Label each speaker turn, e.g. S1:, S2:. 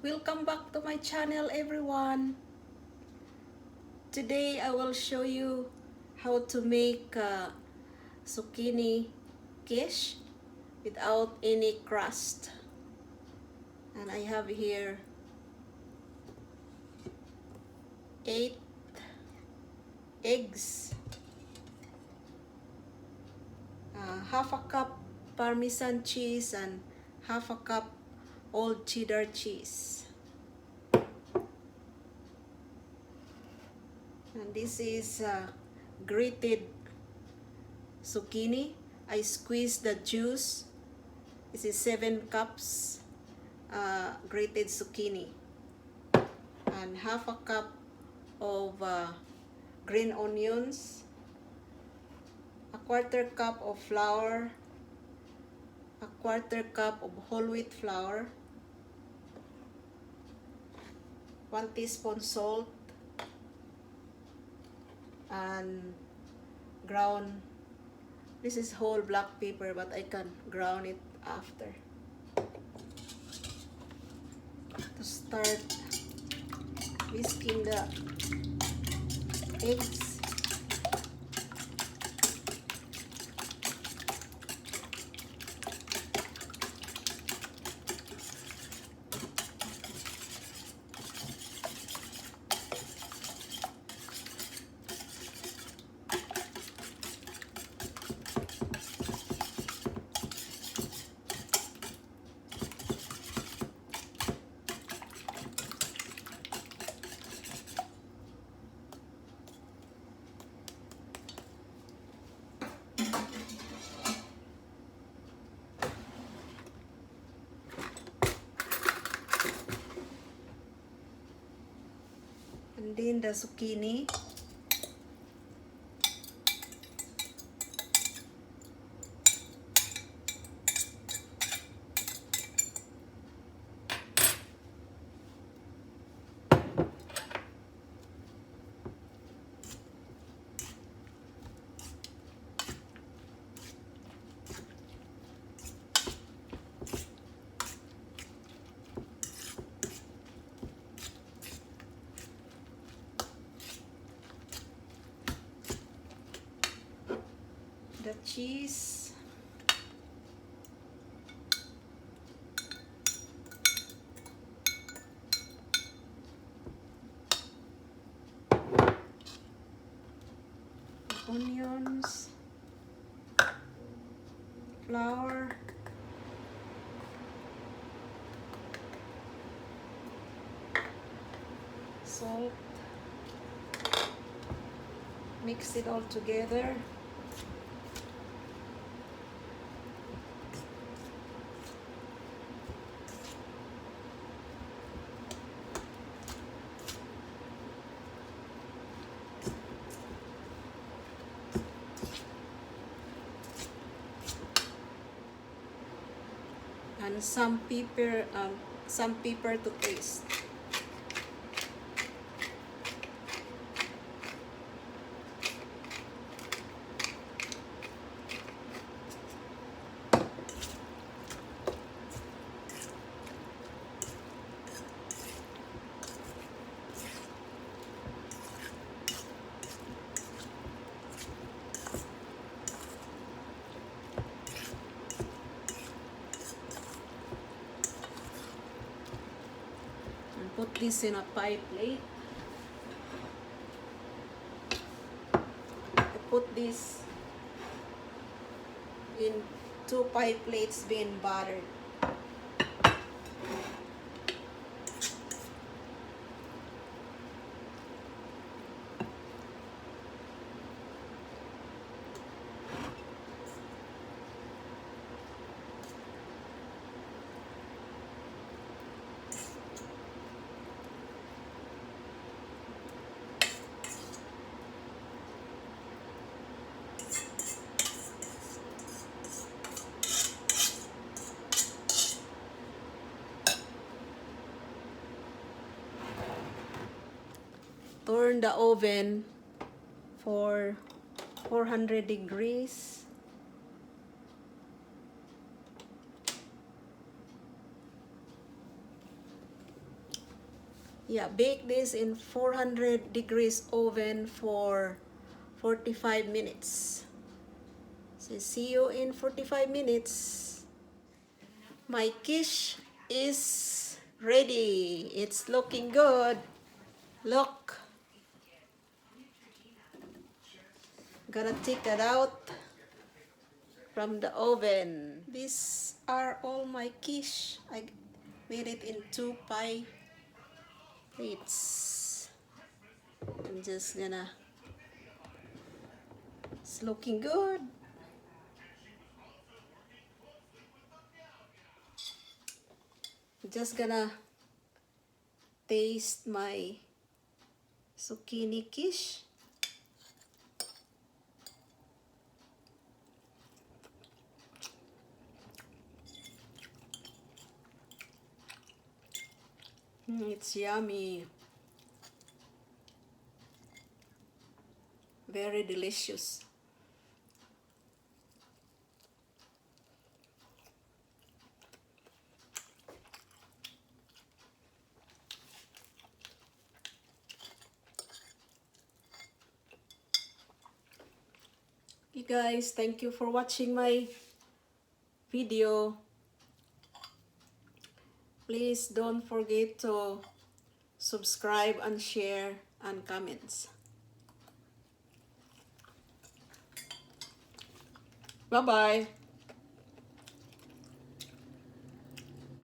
S1: Welcome back to my channel, everyone. Today I will show you how to make zucchini quiche without any crust. And I have here 8 eggs, half a cup Parmesan cheese, and half a cup old cheddar cheese. And this is grated zucchini. I squeezed the juice. This is 7 cups grated zucchini, and half a cup of green onions, a quarter cup of flour, a quarter cup of whole wheat flour, 1 teaspoon salt, and ground, this is whole black pepper, but I can ground it after. To start whisking the eggs, and then the zucchini. The cheese, onions, flour, salt, mix it all together. And some pepper to taste. Put this in a pie plate. I put this in 2 pie plates being buttered. Turn the oven for 400 degrees. Yeah, bake this in 400 degrees oven for 45 minutes. So see you in 45 minutes. My quiche is ready. It's looking good. Look. Gonna take it out from the oven. These are all my quiche. I made it in 2 pie plates. I'm just gonna, it's looking good. Just gonna taste my zucchini quiche. It's yummy. Very delicious. You guys, thank you for watching my video. Please don't forget to subscribe and share and comments. Bye-bye.